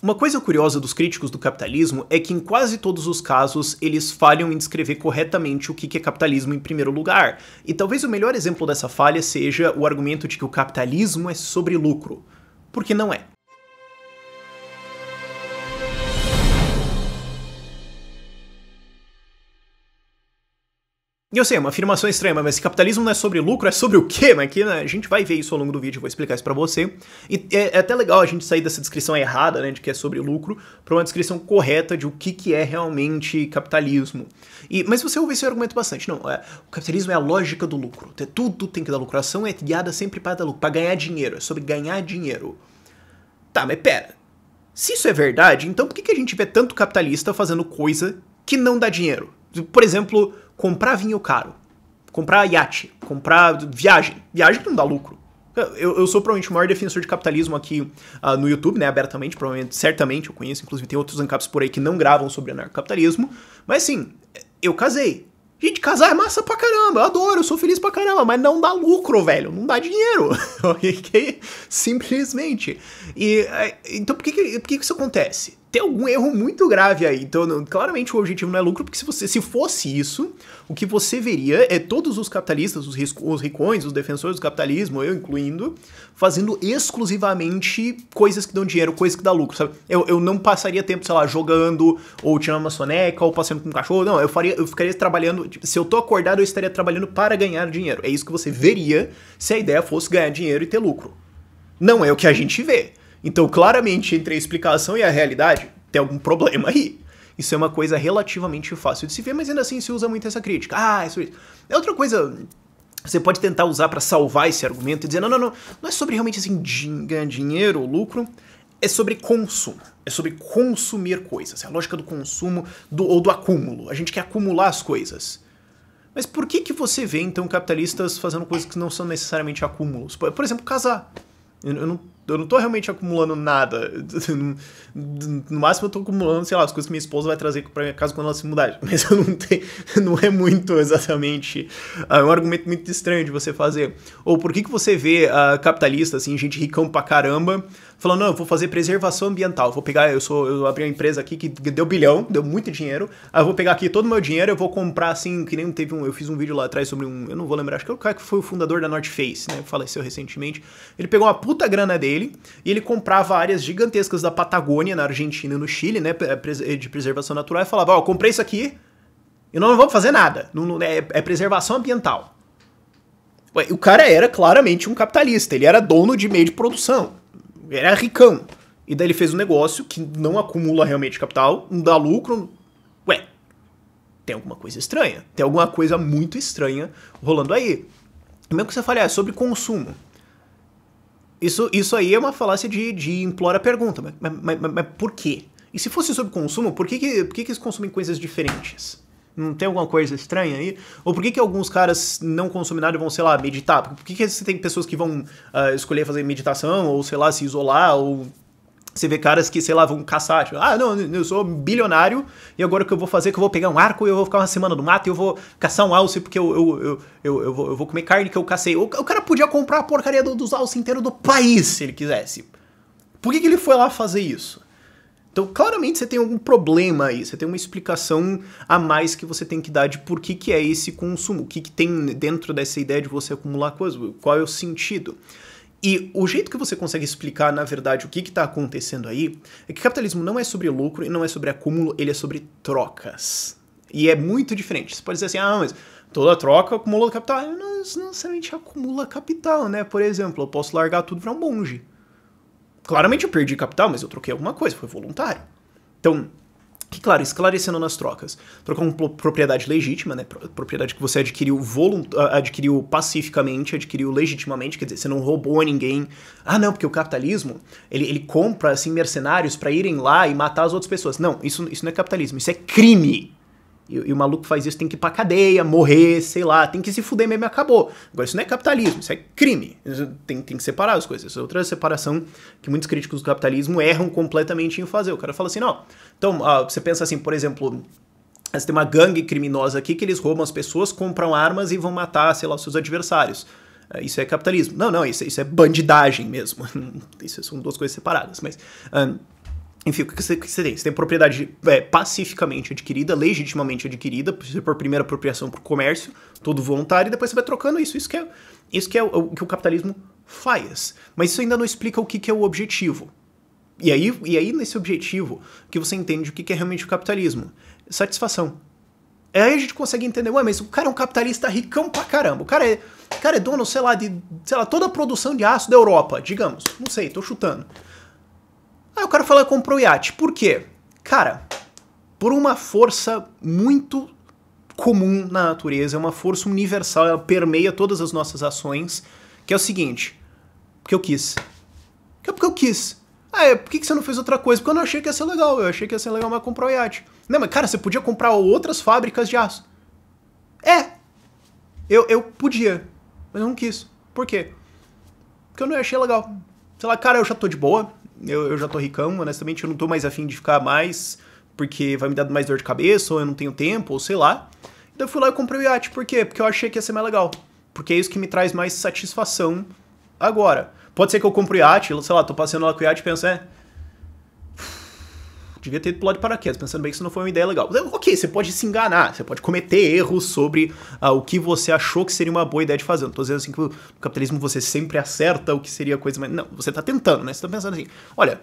Uma coisa curiosa dos críticos do capitalismo é que em quase todos os casos eles falham em descrever corretamente o que é capitalismo em primeiro lugar. E talvez o melhor exemplo dessa falha seja o argumento de que o capitalismo é sobre lucro. Porque não é. E eu sei, é uma afirmação estranha, mas se capitalismo não é sobre lucro, é sobre o quê? Mas aqui, né, a gente vai ver isso ao longo do vídeo, eu vou explicar isso pra você. E é até legal a gente sair dessa descrição errada, né, de que é sobre lucro, pra uma descrição correta de o que é realmente capitalismo. Mas você ouve esse argumento bastante. Não, o capitalismo é a lógica do lucro. Tudo tem que dar lucro. A ação é guiada sempre para dar lucro, pra ganhar dinheiro. É sobre ganhar dinheiro. Tá, mas pera. Se isso é verdade, então por que a gente vê tanto capitalista fazendo coisa que não dá dinheiro? Por exemplo, comprar vinho caro, comprar iate, comprar viagem. Viagem que não dá lucro. Eu sou provavelmente o maior defensor de capitalismo aqui no YouTube, né, abertamente, provavelmente, certamente eu conheço, inclusive tem outros ancaps por aí que não gravam sobre anarcocapitalismo, mas assim, eu casei. Gente, casar é massa pra caramba, eu adoro, eu sou feliz pra caramba, mas não dá lucro, velho, não dá dinheiro, simplesmente. Então por que isso acontece? Tem algum erro muito grave aí. Então, claramente o objetivo não é lucro, porque se fosse isso, o que você veria é todos os capitalistas, os ricões, os defensores do capitalismo, eu incluindo, fazendo exclusivamente coisas que dão dinheiro, coisas que dão lucro, sabe? Eu não passaria tempo, sei lá, jogando, ou tirando uma soneca, ou passeando com um cachorro, não, eu ficaria trabalhando, tipo, se eu tô acordado, eu estaria trabalhando para ganhar dinheiro. É isso que você veria se a ideia fosse ganhar dinheiro e ter lucro. Não é o que a gente vê. Então, claramente, entre a explicação e a realidade, tem algum problema aí. Isso é uma coisa relativamente fácil de se ver, mas ainda assim se usa muito essa crítica. Isso. É outra coisa, você pode tentar usar para salvar esse argumento e dizer, não é sobre realmente assim, ganhar dinheiro ou lucro, é sobre consumo. É sobre consumir coisas. É a lógica do consumo ou do acúmulo. A gente quer acumular as coisas. Mas por que você vê, então, capitalistas fazendo coisas que não são necessariamente acúmulos? Por exemplo, casar. Eu não tô realmente acumulando nada. No máximo eu tô acumulando, sei lá, as coisas que minha esposa vai trazer pra minha casa quando ela se mudar. Mas eu não tenho. Não é muito exatamente. É um argumento muito estranho de você fazer. Ou por que você vê capitalista, assim, gente ricão pra caramba, falando, não, eu vou fazer preservação ambiental. Vou pegar, eu abri uma empresa aqui que deu bilhão, deu muito dinheiro. Aí eu vou pegar aqui todo o meu dinheiro, eu vou comprar, assim, que nem eu fiz um vídeo lá atrás sobre eu não vou lembrar, acho que é o cara que foi o fundador da North Face, né? Faleceu recentemente. Ele pegou uma puta grana dele e ele comprava áreas gigantescas da Patagônia, na Argentina e no Chile, né, de preservação natural, e falava, eu comprei isso aqui e não vou fazer nada, é preservação ambiental. Ué, o cara era claramente um capitalista, ele era dono de meio de produção, ele era ricão, e daí ele fez um negócio que não acumula realmente capital, não dá lucro. Ué, tem alguma coisa estranha, tem alguma coisa muito estranha rolando aí. Mesmo que você fale, é sobre consumo. Isso aí é uma falácia de implora a pergunta, mas por quê? E se fosse sobre consumo, por que eles consomem coisas diferentes? Não tem alguma coisa estranha aí? Ou por que alguns caras não consomem nada e vão, sei lá, meditar? Por que você tem pessoas que vão escolher fazer meditação, ou sei lá, se isolar, ou você vê caras que, sei lá, vão caçar, tipo, não, eu sou bilionário e agora o que eu vou fazer é que eu vou pegar um arco e eu vou ficar uma semana no mato e eu vou caçar um alce porque eu vou comer carne que eu cacei. O cara podia comprar a porcaria dos alces inteiros do país se ele quisesse. Por que ele foi lá fazer isso? Então, claramente você tem algum problema aí, você tem uma explicação a mais que você tem que dar de por que é esse consumo, o que tem dentro dessa ideia de você acumular coisas, qual é o sentido. E o jeito que você consegue explicar, na verdade, o que está acontecendo aí, é que capitalismo não é sobre lucro e não é sobre acúmulo, ele é sobre trocas. E é muito diferente. Você pode dizer assim, mas toda troca acumula capital. Não necessariamente acumula capital, né? Por exemplo, eu posso largar tudo e virar um monge. Claramente eu perdi capital, mas eu troquei alguma coisa, foi voluntário. Então, que claro, esclarecendo nas trocas, trocar uma propriedade legítima, né, propriedade que você adquiriu pacificamente, adquiriu legitimamente, quer dizer, você não roubou a ninguém. Não, porque o capitalismo, ele compra, assim, mercenários pra irem lá e matar as outras pessoas. Não, isso não é capitalismo, isso é crime. E o maluco faz isso, tem que ir pra cadeia, morrer, sei lá, tem que se fuder mesmo e acabou. Agora, isso não é capitalismo, isso é crime. Tem que separar as coisas. Essa é outra separação que muitos críticos do capitalismo erram completamente em fazer. O cara fala assim, não. Então, você pensa assim, por exemplo, você tem uma gangue criminosa aqui que eles roubam as pessoas, compram armas e vão matar, sei lá, os seus adversários. Isso é capitalismo. Não, isso é bandidagem mesmo. Isso são duas coisas separadas, mas... Enfim, o que você tem? Você tem propriedade pacificamente adquirida, legitimamente adquirida, por primeira apropriação por comércio, todo voluntário, e depois você vai trocando isso. Isso que é o que o capitalismo faz. Mas isso ainda não explica o que é o objetivo. E aí, nesse objetivo, que você entende o que é realmente o capitalismo. Satisfação. Aí a gente consegue entender, ué, mas o cara é um capitalista ricão pra caramba. O cara é dono, sei lá, toda a produção de aço da Europa, digamos. Não sei, tô chutando. Aí o cara fala que comprou o iate. Por quê? Cara, por uma força muito comum na natureza, é uma força universal, ela permeia todas as nossas ações, que é o seguinte, porque eu quis. Porque eu quis. Por que você não fez outra coisa? Porque eu não achei que ia ser legal. Eu achei que ia ser legal, mas comprar o iate. Não, mas cara, você podia comprar outras fábricas de aço. Eu podia, mas eu não quis. Por quê? Porque eu não achei legal. Sei lá, cara, eu já tô de boa. Eu já tô ricão, honestamente, eu não tô mais afim de ficar mais, porque vai me dar mais dor de cabeça, ou eu não tenho tempo, ou sei lá. Então eu fui lá e comprei o iate. Por quê? Porque eu achei que ia ser mais legal. Porque é isso que me traz mais satisfação agora. Pode ser que eu compre o iate, sei lá, tô passeando lá com o iate e penso, devia ter ido pro lado de paraquedas, pensando bem que isso não foi uma ideia legal. Ok, você pode se enganar, você pode cometer erros sobre o que você achou que seria uma boa ideia de fazer. Não tô dizendo assim que no capitalismo você sempre acerta o que seria a coisa mais... Não, você tá tentando, né? Você tá pensando assim, olha,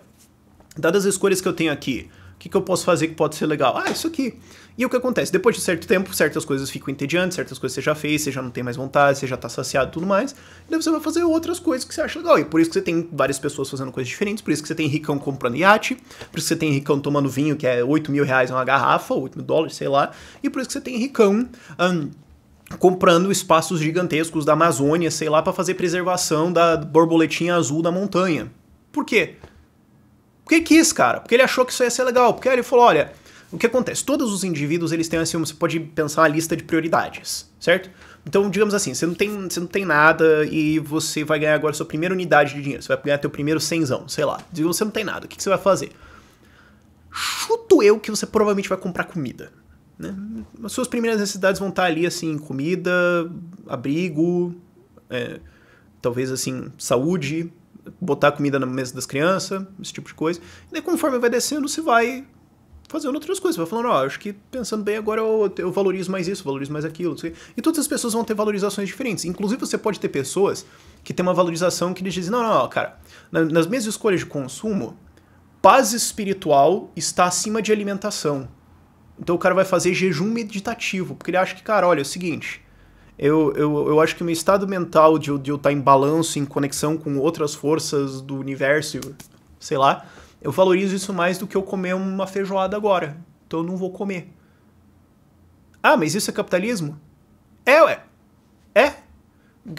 dadas as escolhas que eu tenho aqui, o que eu posso fazer que pode ser legal? Isso aqui. E o que acontece? Depois de certo tempo, certas coisas ficam entediantes, certas coisas você já fez, você já não tem mais vontade, você já tá saciado e tudo mais, e daí você vai fazer outras coisas que você acha legal. E por isso que você tem várias pessoas fazendo coisas diferentes, por isso que você tem ricão comprando iate, por isso que você tem ricão tomando vinho, que é 8 mil reais uma garrafa, 8 mil dólares, sei lá, e por isso que você tem ricão comprando espaços gigantescos da Amazônia, sei lá, pra fazer preservação da borboletinha azul da montanha. Por quê? Porque ele quis, cara. Porque ele achou que isso ia ser legal. Porque aí ele falou, olha, o que acontece? Todos os indivíduos, eles têm assim, você pode pensar uma lista de prioridades, certo? Então, digamos assim, você não tem nada e você vai ganhar agora a sua primeira unidade de dinheiro. Você vai ganhar teu primeiro cenzão, sei lá. Você não tem nada. O que você vai fazer? Chuto eu que você provavelmente vai comprar comida, né? As suas primeiras necessidades vão estar ali, assim, comida, abrigo, talvez, assim, saúde, botar comida na mesa das crianças, esse tipo de coisa. E daí, conforme vai descendo, você vai fazendo outras coisas. Você vai falando, acho que pensando bem agora eu valorizo mais isso, valorizo mais aquilo. E todas as pessoas vão ter valorizações diferentes. Inclusive, você pode ter pessoas que tem uma valorização que eles dizem, não, cara, nas minhas escolhas de consumo, paz espiritual está acima de alimentação. Então o cara vai fazer jejum meditativo, porque ele acha que, cara, olha, é o seguinte... Eu acho que o meu estado mental de eu estar em balanço, em conexão com outras forças do universo, sei lá, eu valorizo isso mais do que eu comer uma feijoada agora. Então eu não vou comer. Mas isso é capitalismo? Ué.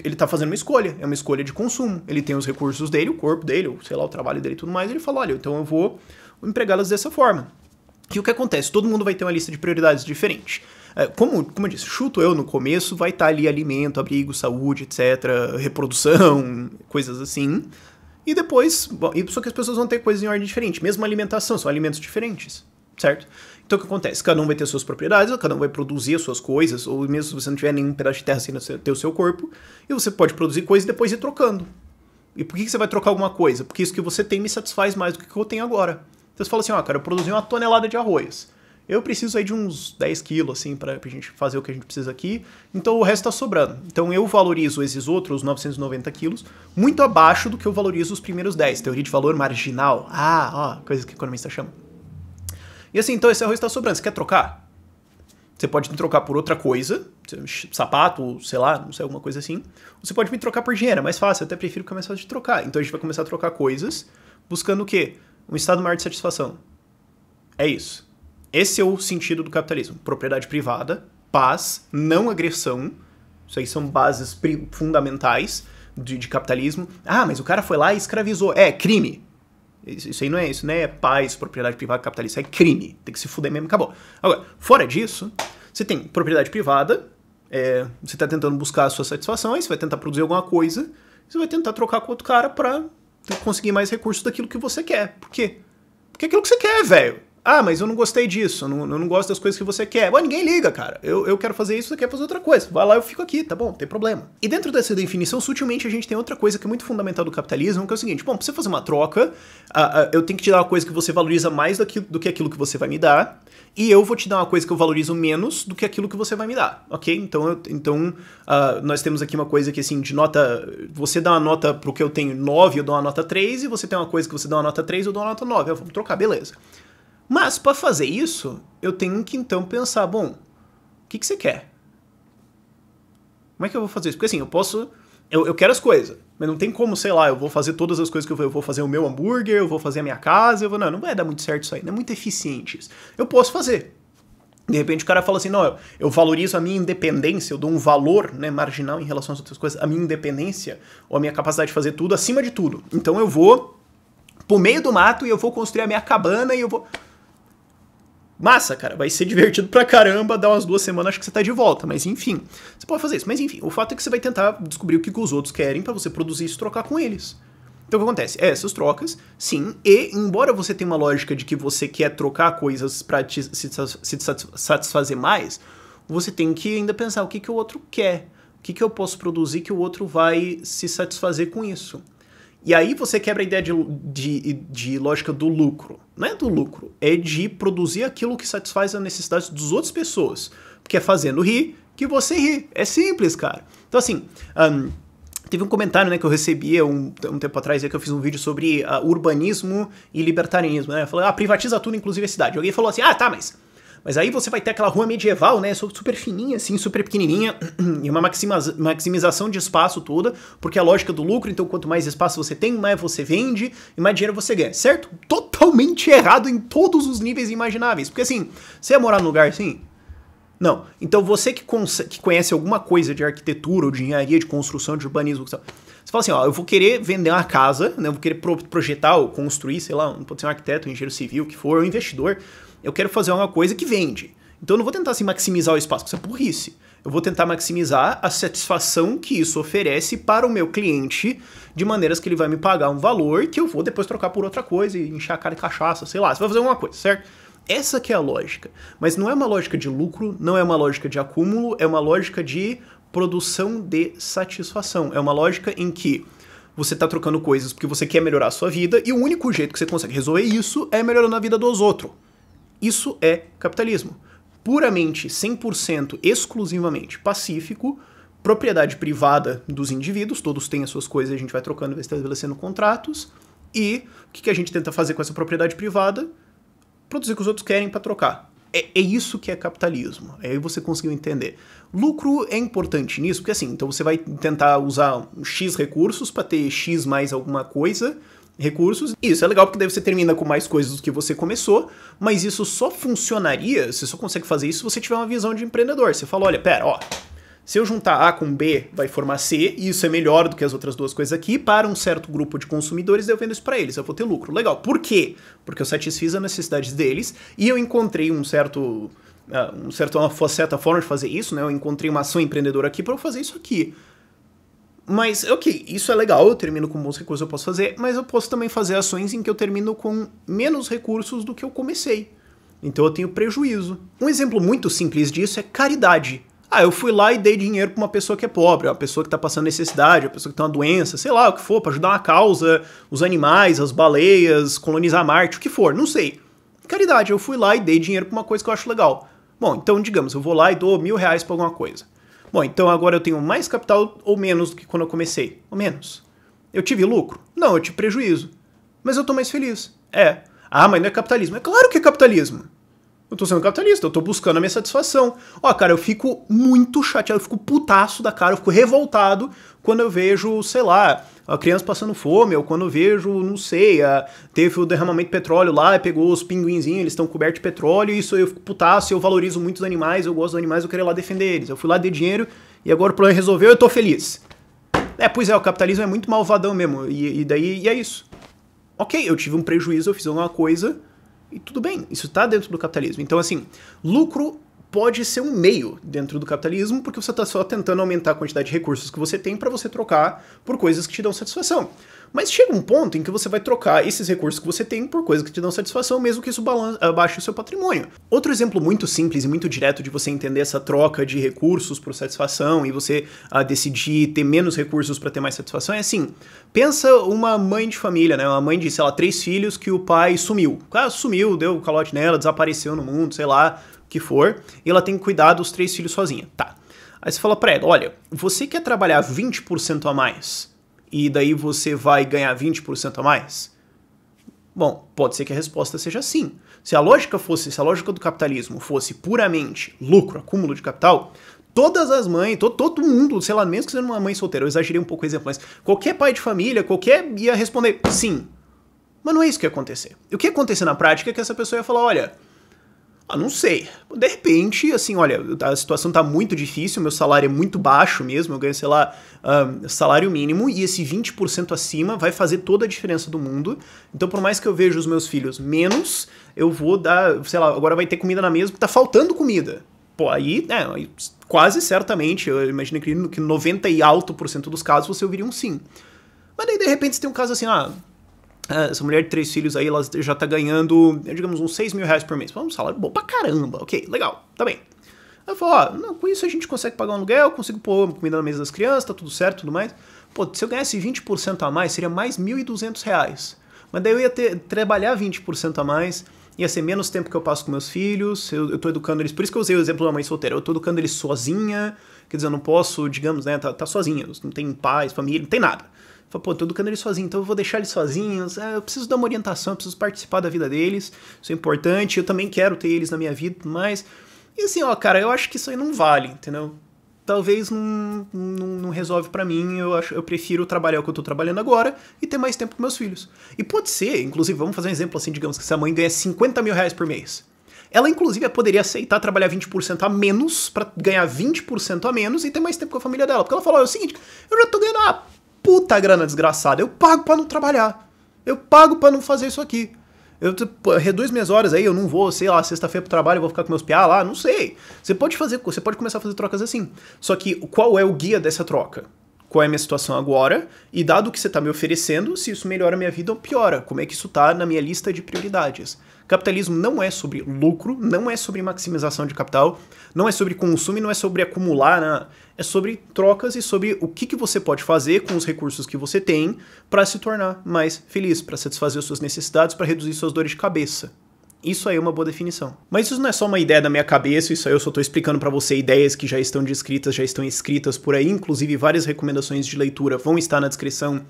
Ele tá fazendo uma escolha. É uma escolha de consumo. Ele tem os recursos dele, o corpo dele, sei lá, o trabalho dele e tudo mais. E ele fala, olha, então eu vou empregá-las dessa forma. E o que acontece? Todo mundo vai ter uma lista de prioridades diferente. Como eu disse, chuto eu no começo, vai estar ali alimento, abrigo, saúde, etc., reprodução, coisas assim. E depois, só que as pessoas vão ter coisas em ordem diferente. Mesmo alimentação, são alimentos diferentes, certo? Então o que acontece? Cada um vai ter suas propriedades, cada um vai produzir as suas coisas, ou mesmo se você não tiver nenhum pedaço de terra sem ter o seu corpo, e você pode produzir coisas e depois ir trocando. E por que você vai trocar alguma coisa? Porque isso que você tem me satisfaz mais do que eu tenho agora. Então você fala assim, cara, eu produzi 1 tonelada de arroz. Eu preciso aí de uns 10 quilos, assim, pra gente fazer o que a gente precisa aqui. Então o resto tá sobrando. Então eu valorizo esses outros 990 quilos muito abaixo do que eu valorizo os primeiros 10. Teoria de valor marginal. Coisa que o economista chama. E assim, então esse arroz tá sobrando. Você quer trocar? Você pode me trocar por outra coisa. Sapato, sei lá, não sei, alguma coisa assim. Você pode me trocar por dinheiro. É mais fácil. Eu até prefiro que é mais fácil de trocar. Então a gente vai começar a trocar coisas buscando o quê? Um estado maior de satisfação. É isso. Esse é o sentido do capitalismo. Propriedade privada, paz, não agressão. Isso aí são bases fundamentais de capitalismo. Mas o cara foi lá e escravizou. Crime. Isso não é paz, propriedade privada, capitalista. É crime. Tem que se fuder mesmo, acabou. Agora, fora disso, você tem propriedade privada, você está tentando buscar a sua satisfação, aí você vai tentar produzir alguma coisa, você vai tentar trocar com outro cara pra conseguir mais recursos daquilo que você quer. Por quê? Porque é aquilo que você quer, velho. Ah, mas eu não gostei disso, eu não gosto das coisas que você quer. Bom, ninguém liga, cara. Eu quero fazer isso, você quer fazer outra coisa. Vai lá, eu fico aqui, tá bom, não tem problema. E dentro dessa definição, sutilmente, a gente tem outra coisa que é muito fundamental do capitalismo, que é o seguinte, bom, pra você fazer uma troca, eu tenho que te dar uma coisa que você valoriza mais do que aquilo que você vai me dar, e eu vou te dar uma coisa que eu valorizo menos do que aquilo que você vai me dar, ok? Então, nós temos aqui uma coisa que, assim, de nota... Você dá uma nota pro que eu tenho 9, eu dou uma nota 3, e você tem uma coisa que você dá uma nota 3, eu dou uma nota 9. Vamos trocar, beleza. Mas, para fazer isso, eu tenho que, então, pensar, bom, o que você quer? Como é que eu vou fazer isso? Porque, assim, eu posso... Eu quero as coisas, mas não tem como, sei lá, eu vou fazer todas as coisas que eu vou fazer o meu hambúrguer, eu vou fazer a minha casa, não vai dar muito certo isso aí, não é muito eficiente isso. Eu posso fazer. De repente o cara fala assim, não, eu valorizo a minha independência, eu dou um valor, né, marginal em relação às outras coisas, a minha independência, ou a minha capacidade de fazer tudo acima de tudo. Então eu vou pro meio do mato e eu vou construir a minha cabana e eu vou... Massa, cara, vai ser divertido pra caramba, dar umas 2 semanas, acho que você tá de volta, mas enfim, você pode fazer isso, mas enfim, o fato é que você vai tentar descobrir o que os outros querem pra você produzir isso e trocar com eles. Então o que acontece? Essas trocas, sim, e embora você tenha uma lógica de que você quer trocar coisas pra se satisfazer mais, você tem que ainda pensar o que o outro quer, o que eu posso produzir que o outro vai se satisfazer com isso. E aí você quebra a ideia de lógica do lucro. Não é do lucro, é de produzir aquilo que satisfaz as necessidades das outras pessoas. Porque é fazendo rir que você ri. É simples, cara. Então assim, teve um comentário, né, que eu recebi um tempo atrás, que eu fiz um vídeo sobre urbanismo e libertarianismo. Né? Eu falei, privatiza tudo, inclusive a cidade. Alguém falou assim, tá, mas aí você vai ter aquela rua medieval, né, super fininha, assim, super pequenininha, e uma maximização de espaço toda, porque a lógica do lucro, então quanto mais espaço você tem, mais você vende e mais dinheiro você ganha, certo? Totalmente errado em todos os níveis imagináveis, porque assim, você ia morar num lugar assim? Não. Então você que conhece alguma coisa de arquitetura, ou de engenharia, de construção, de urbanismo, você fala assim, eu vou querer vender uma casa, né, eu vou querer projetar ou construir, sei lá, pode ser um arquiteto, um engenheiro civil, o que for, um investidor. Eu quero fazer uma coisa que vende. Então eu não vou tentar assim, maximizar o espaço, porque isso é burrice. Eu vou tentar maximizar a satisfação que isso oferece para o meu cliente, de maneiras que ele vai me pagar um valor que eu vou depois trocar por outra coisa e encher a cara de cachaça, sei lá. Você vai fazer alguma coisa, certo? Essa que é a lógica. Mas não é uma lógica de lucro, não é uma lógica de acúmulo, é uma lógica de produção de satisfação. É uma lógica em que você está trocando coisas porque você quer melhorar a sua vida e o único jeito que você consegue resolver isso é melhorando a vida dos outros. Isso é capitalismo. Puramente, 100%, exclusivamente pacífico, propriedade privada dos indivíduos, todos têm as suas coisas, a gente vai trocando, vai estabelecendo contratos, e o que a gente tenta fazer com essa propriedade privada? Produzir o que os outros querem para trocar. É isso que é capitalismo. Aí você conseguiu entender. Lucro é importante nisso, porque assim, então você vai tentar usar X recursos para ter X mais alguma coisa, recursos. Isso é legal porque daí você termina com mais coisas do que você começou, mas isso só funcionaria, você só consegue fazer isso se você tiver uma visão de empreendedor. Você fala, olha, pera, se eu juntar A com B, vai formar C, e isso é melhor do que as outras duas coisas aqui, para um certo grupo de consumidores, eu vendo isso para eles, eu vou ter lucro. Legal. Por quê? Porque eu satisfiz as necessidades deles, e eu encontrei uma certa forma de fazer isso, né? Eu encontrei uma ação empreendedora aqui para eu fazer isso aqui. Mas, ok, isso é legal, eu termino com bons recursos, eu posso fazer, mas eu posso também fazer ações em que eu termino com menos recursos do que eu comecei. Então eu tenho prejuízo. Um exemplo muito simples disso é caridade. Eu fui lá e dei dinheiro pra uma pessoa que é pobre, uma pessoa que tá passando necessidade, uma pessoa que tem uma doença, sei lá, o que for, pra ajudar uma causa, os animais, as baleias, colonizar Marte, o que for, não sei. Caridade, eu fui lá e dei dinheiro pra uma coisa que eu acho legal. Bom, então, digamos, eu vou lá e dou R$1.000 pra alguma coisa. Bom, então agora eu tenho mais capital ou menos do que quando eu comecei? Ou menos. Eu tive lucro? Não, eu tive prejuízo. Mas eu tô mais feliz. Mas não é capitalismo. É claro que é capitalismo. Eu tô sendo capitalista, eu tô buscando a minha satisfação. Cara, eu fico muito chateado, eu fico putaço da cara, eu fico revoltado quando eu vejo, sei lá, a criança passando fome, ou quando eu vejo, não sei, teve o derramamento de petróleo lá, pegou os pinguinzinhos, eles estão cobertos de petróleo, e isso eu fico putaço, eu valorizo muito os animais, eu gosto dos animais, eu quero ir lá defender eles. Eu fui lá, dei dinheiro, e agora o problema resolveu, eu tô feliz. Pois é, o capitalismo é muito malvadão mesmo, e é isso. Ok, eu tive um prejuízo, eu fiz alguma coisa, e tudo bem, isso está dentro do capitalismo. Então, assim, lucro pode ser um meio dentro do capitalismo, porque você está só tentando aumentar a quantidade de recursos que você tem para você trocar por coisas que te dão satisfação. Mas chega um ponto em que você vai trocar esses recursos que você tem por coisas que te dão satisfação, mesmo que isso baixe o seu patrimônio. Outro exemplo muito simples e muito direto de você entender essa troca de recursos por satisfação e você decidir ter menos recursos para ter mais satisfação é assim, pensa uma mãe de família, né? Uma mãe de, sei lá, 3 filhos que o pai sumiu. O cara sumiu, deu calote nela, desapareceu no mundo, sei lá, o que for, e ela tem que cuidar dos 3 filhos sozinha. Tá. Aí você fala pra ela, olha, você quer trabalhar 20% a mais e daí você vai ganhar 20% a mais? Bom, pode ser que a resposta seja sim. Se a lógica do capitalismo fosse puramente lucro, acúmulo de capital, todas as mães, todo mundo, sei lá, mesmo que seja uma mãe solteira, eu exagerei um pouco o exemplo, mas qualquer pai de família, ia responder sim. Mas não é isso que ia acontecer. E o que ia acontecer na prática é que essa pessoa ia falar, olha, não sei. De repente, assim, olha, a situação tá muito difícil, meu salário é muito baixo mesmo, eu ganho, sei lá, salário mínimo, e esse 20% acima vai fazer toda a diferença do mundo. Então, por mais que eu veja os meus filhos menos, eu vou dar, sei lá, agora vai ter comida na mesa porque tá faltando comida. Pô, aí quase certamente, eu imagino que 90 e alto por cento dos casos você ouviria um sim. Mas daí, de repente, você tem um caso assim, essa mulher de 3 filhos aí, ela já tá ganhando, digamos, uns 6 mil reais por mês. Um salário bom pra caramba, ok, legal, tá bem. Ela falou, com isso a gente consegue pagar um aluguel, consigo pôr comida na mesa das crianças, tá tudo certo e tudo mais. Pô, se eu ganhasse 20% a mais, seria mais 1.200 reais. Mas daí eu ia trabalhar 20% a mais, ia ser menos tempo que eu passo com meus filhos, eu tô educando eles, por isso que eu usei o exemplo da mãe solteira, eu tô educando eles sozinha, quer dizer, eu não posso, digamos, né, tá sozinha, não tem pais, família, não tem nada. Fala, pô, tô educando eles sozinhos, então eu vou deixar eles sozinhos, eu preciso dar uma orientação, eu preciso participar da vida deles, isso é importante, eu também quero ter eles na minha vida, mas... E assim, cara, eu acho que isso aí não vale, entendeu? Talvez não resolve pra mim, eu prefiro trabalhar o que eu tô trabalhando agora e ter mais tempo com meus filhos. E pode ser, inclusive, vamos fazer um exemplo assim, digamos que se a mãe ganha 50 mil reais por mês. Ela, inclusive, poderia aceitar trabalhar 20% a menos pra ganhar 20% a menos e ter mais tempo com a família dela. Porque ela falou, é o seguinte, eu já tô ganhando uma puta grana desgraçada, eu pago pra não trabalhar, eu pago pra não fazer isso aqui. Eu reduzo minhas horas aí, eu não vou, sei lá, sexta-feira pro trabalho, eu vou ficar com meus piá lá, não sei. Você pode começar a fazer trocas assim. Só que qual é o guia dessa troca? Qual é a minha situação agora? E dado o que você tá me oferecendo, se isso melhora a minha vida ou piora, como é que isso tá na minha lista de prioridades? Capitalismo não é sobre lucro, não é sobre maximização de capital, não é sobre consumo e não é sobre acumular, né? É sobre trocas e sobre o que você pode fazer com os recursos que você tem para se tornar mais feliz, para satisfazer as suas necessidades, para reduzir suas dores de cabeça. Isso aí é uma boa definição. Mas isso não é só uma ideia da minha cabeça, isso aí eu só tô explicando pra você ideias que já estão descritas, já estão escritas por aí, inclusive várias recomendações de leitura vão estar na descrição,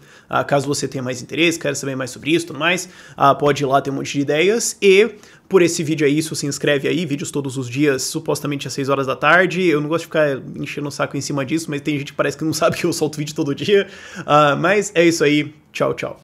caso você tenha mais interesse, queira saber mais sobre isso e tudo mais, pode ir lá, ter um monte de ideias, e por esse vídeo é isso, se inscreve aí, vídeos todos os dias, supostamente às 6 horas da tarde, eu não gosto de ficar enchendo o saco em cima disso, mas tem gente que parece que não sabe que eu solto vídeo todo dia, mas é isso aí, tchau, tchau.